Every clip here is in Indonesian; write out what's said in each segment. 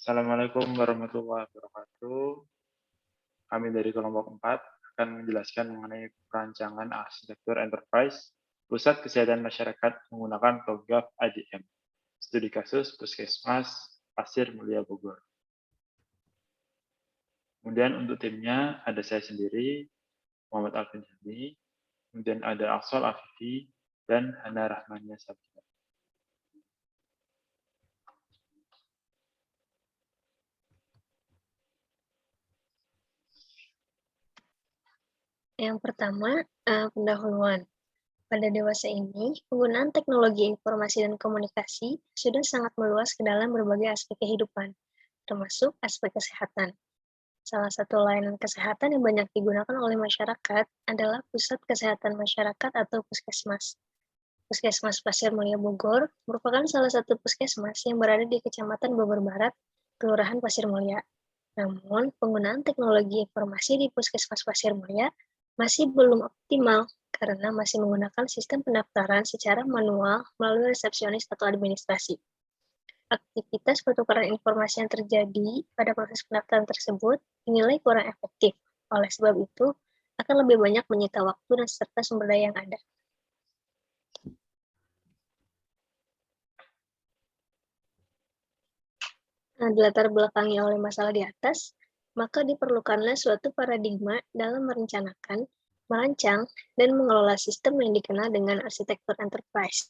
Assalamualaikum warahmatullahi wabarakatuh. Kami dari kelompok 4 akan menjelaskan mengenai perancangan arsitektur enterprise pusat kesehatan masyarakat menggunakan TOGAF ADM. Studi kasus Puskesmas Pasir Mulia Bogor. Kemudian untuk timnya ada saya sendiri, Muhammad Alvin Hilmi, kemudian ada Aksol Afifi, dan Hana Rahmania Sabina. Yang pertama, pendahuluan. Pada dewasa ini, penggunaan teknologi informasi dan komunikasi sudah sangat meluas ke dalam berbagai aspek kehidupan, termasuk aspek kesehatan. Salah satu layanan kesehatan yang banyak digunakan oleh masyarakat adalah Pusat Kesehatan Masyarakat atau Puskesmas. Puskesmas Pasir Mulia Bogor merupakan salah satu puskesmas yang berada di Kecamatan Bogor Barat, Kelurahan Pasir Mulia. Namun, penggunaan teknologi informasi di Puskesmas Pasir Mulia masih belum optimal karena masih menggunakan sistem pendaftaran secara manual melalui resepsionis atau administrasi. Aktivitas pertukaran informasi yang terjadi pada proses pendaftaran tersebut dinilai kurang efektif. Oleh sebab itu, akan lebih banyak menyita waktu dan serta sumber daya yang ada. Dilatar belakangi oleh masalah di atas, maka diperlukanlah suatu paradigma dalam merencanakan, merancang, dan mengelola sistem yang dikenal dengan arsitektur enterprise.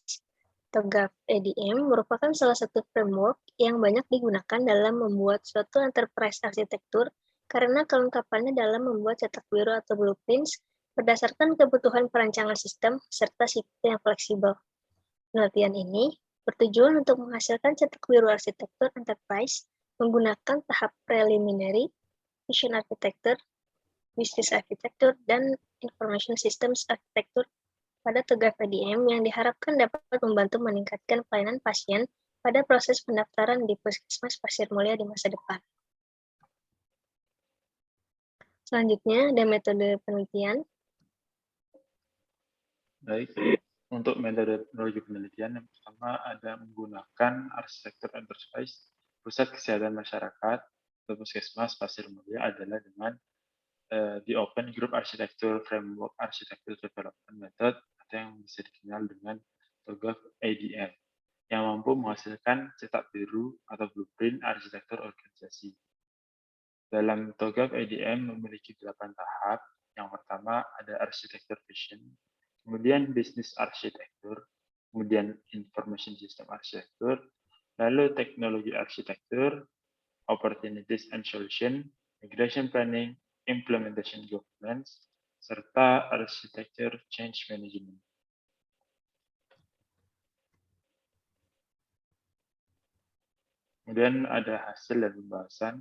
TOGAF ADM merupakan salah satu framework yang banyak digunakan dalam membuat suatu enterprise arsitektur karena kelengkapannya dalam membuat cetak biru atau blueprints berdasarkan kebutuhan perancangan sistem serta sistem yang fleksibel. Penelitian ini bertujuan untuk menghasilkan cetak biru arsitektur enterprise menggunakan tahap preliminary, vision architecture, business architecture, dan information systems architecture pada TOGAF ADM yang diharapkan dapat membantu meningkatkan pelayanan pasien pada proses pendaftaran di Puskesmas Pasir Mulia di masa depan. Selanjutnya ada metode penelitian. Baik, untuk metode teknologi penelitian yang pertama ada menggunakan arsitektur enterprise pusat kesehatan masyarakat atau Puskesmas Pasir Mulia adalah dengan di Open Group Architecture Framework Architecture Development Method atau yang bisa dikenal dengan TOGAF ADM yang mampu menghasilkan cetak biru atau blueprint arsitektur organisasi. Dalam TOGAF ADM memiliki 8 tahap. Yang pertama ada arsitektur vision, kemudian business arsitektur, kemudian information system arsitektur, lalu teknologi arsitektur, opportunities and solution, migration planning, implementation governance, serta arsitektur change management. Kemudian ada hasil dan pembahasan.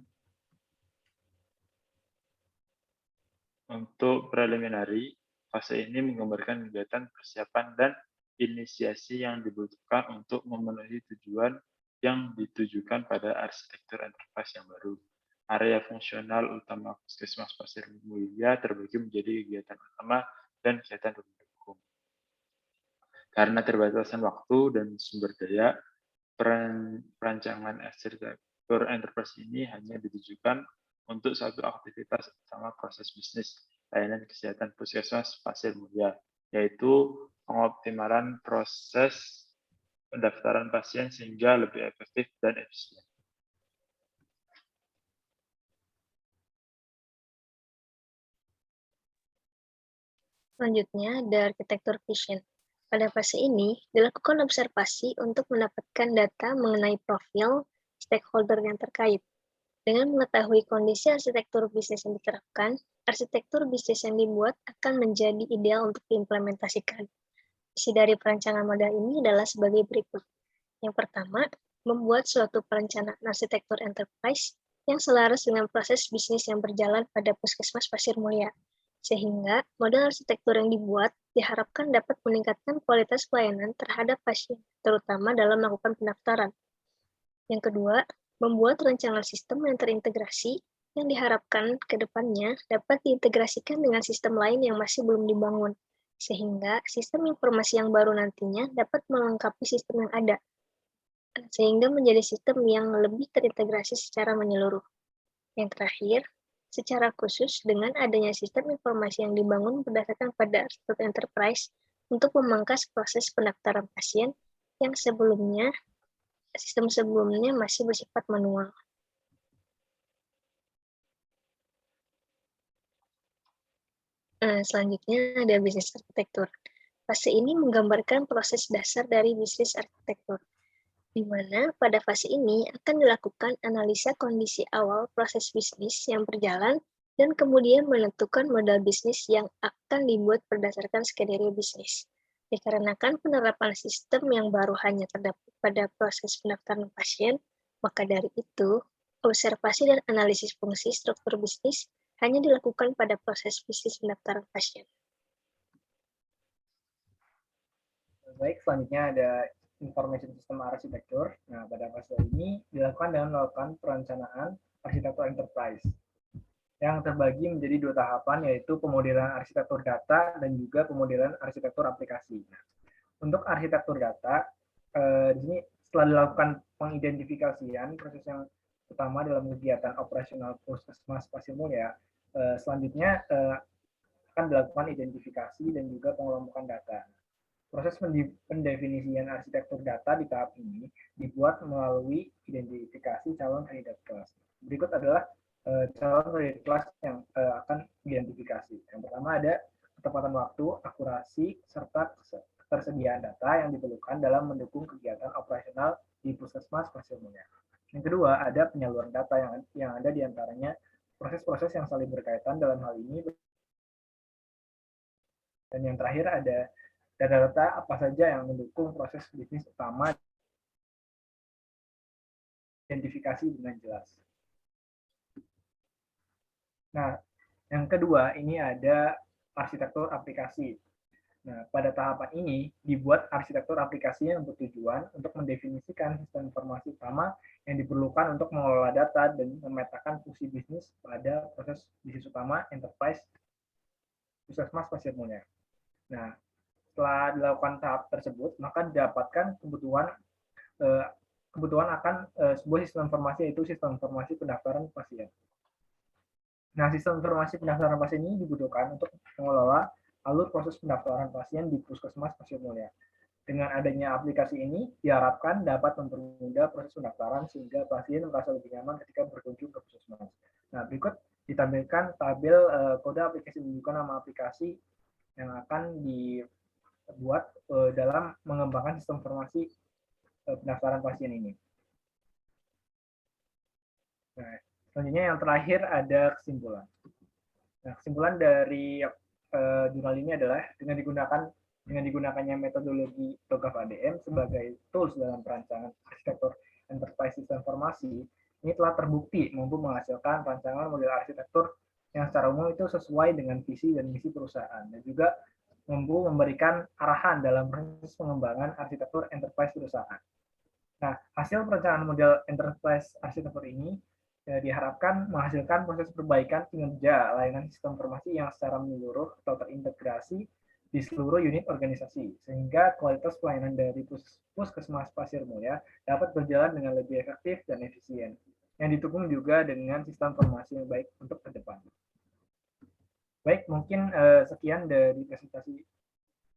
Untuk preliminary, fase ini menggambarkan kegiatan persiapan dan inisiasi yang dibutuhkan untuk memenuhi tujuan yang ditujukan pada arsitektur enterprise yang baru. Area fungsional utama Puskesmas Pasir Mulia terbagi menjadi kegiatan utama dan kegiatan pendukung. Karena terbatasan waktu dan sumber daya, perancangan arsitektur enterprise ini hanya ditujukan untuk satu aktivitas utama proses bisnis layanan kesehatan Puskesmas Pasir Mulia, yaitu pengoptimalan proses pendaftaran pasien sehingga lebih efektif dan efisien. Selanjutnya ada arsitektur vision. Pada fase ini, dilakukan observasi untuk mendapatkan data mengenai profil stakeholder yang terkait. Dengan mengetahui kondisi arsitektur bisnis yang diterapkan, arsitektur bisnis yang dibuat akan menjadi ideal untuk diimplementasikan. Isi dari perancangan model ini adalah sebagai berikut. Yang pertama, membuat suatu perencanaan arsitektur enterprise yang selaras dengan proses bisnis yang berjalan pada Puskesmas Pasir Mulia, sehingga model arsitektur yang dibuat diharapkan dapat meningkatkan kualitas pelayanan terhadap pasien, terutama dalam melakukan pendaftaran. Yang kedua, membuat rancangan sistem yang terintegrasi yang diharapkan ke depannya dapat diintegrasikan dengan sistem lain yang masih belum dibangun, sehingga sistem informasi yang baru nantinya dapat melengkapi sistem yang ada. sehingga menjadi sistem yang lebih terintegrasi secara menyeluruh. Yang terakhir, secara khusus dengan adanya sistem informasi yang dibangun berdasarkan pada arsitektur enterprise untuk memangkas proses pendaftaran pasien yang sistem sebelumnya masih bersifat manual. Selanjutnya ada bisnis arsitektur. Fase ini menggambarkan proses dasar dari bisnis arsitektur, di mana pada fase ini akan dilakukan analisa kondisi awal proses bisnis yang berjalan dan kemudian menentukan model bisnis yang akan dibuat berdasarkan skenario bisnis. Dikarenakan penerapan sistem yang baru hanya terdapat pada proses pendaftaran pasien, maka dari itu, observasi dan analisis fungsi struktur bisnis hanya dilakukan pada proses bisnis pendaftaran pasien. Baik, selanjutnya ada information system arsitektur. Nah, pada fase ini dilakukan dengan melakukan perencanaan arsitektur enterprise yang terbagi menjadi dua tahapan, yaitu pemodelan arsitektur data dan juga pemodelan arsitektur aplikasi. Nah, untuk arsitektur data, di sini setelah dilakukan pengidentifikasian proses yang utama dalam kegiatan operasional puskesmas Pasir Mulia, selanjutnya akan dilakukan identifikasi dan juga pengelompokan data. Proses pendefinisian arsitektur data di tahap ini dibuat melalui identifikasi calon kandidat kelas. Berikut adalah calon kandidat kelas yang akan diidentifikasi. Yang pertama ada ketepatan waktu, akurasi, serta ketersediaan data yang diperlukan dalam mendukung kegiatan operasional di Puskesmas Pasir Mulia. Yang kedua ada penyaluran data yang ada diantaranya proses-proses yang saling berkaitan dalam hal ini. Dan yang terakhir ada data-data apa saja yang mendukung proses bisnis utama identifikasi dengan jelas. Nah, yang kedua ini ada arsitektur aplikasi. Nah, pada tahapan ini dibuat arsitektur aplikasi yang bertujuan untuk mendefinisikan sistem informasi utama yang diperlukan untuk mengelola data dan memetakan fungsi bisnis pada proses bisnis utama enterprise Puskesmas Pasir Mulia. Nah, setelah dilakukan tahap tersebut, maka didapatkan kebutuhan akan sebuah sistem informasi, yaitu sistem informasi pendaftaran pasien. Nah, sistem informasi pendaftaran pasien ini dibutuhkan untuk mengelola alur proses pendaftaran pasien di Puskesmas Pasir Mulia. Dengan adanya aplikasi ini, diharapkan dapat mempermudah proses pendaftaran sehingga pasien merasa lebih nyaman ketika berkunjung ke Puskesmas. Nah, berikut ditampilkan tabel kode aplikasi menunjukkan nama aplikasi yang akan dibuat dalam mengembangkan sistem informasi pendaftaran pasien ini. Nah, selanjutnya yang terakhir ada kesimpulan. Nah, kesimpulan dari jurnal ini adalah dengan digunakannya metodologi TOGAF ADM sebagai tools dalam perancangan arsitektur enterprise sistem informasi, ini telah terbukti mampu menghasilkan rancangan model arsitektur yang secara umum itu sesuai dengan visi dan misi perusahaan, dan juga mampu memberikan arahan dalam proses pengembangan arsitektur enterprise perusahaan. Nah, hasil perencanaan model enterprise arsitektur ini diharapkan menghasilkan proses perbaikan kinerja layanan sistem informasi yang secara menyeluruh atau terintegrasi di seluruh unit organisasi, sehingga kualitas pelayanan dari Puskesmas Pasir Mulia dapat berjalan dengan lebih efektif dan efisien, yang didukung juga dengan sistem informasi yang baik untuk ke depan. Baik, mungkin sekian dari presentasi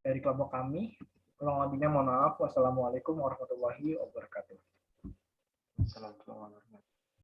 dari kelompok kami. Kurang lebihnya mohon maaf. Wassalamualaikum warahmatullahi wabarakatuh. Assalamualaikum warahmatullahi wabarakatuh.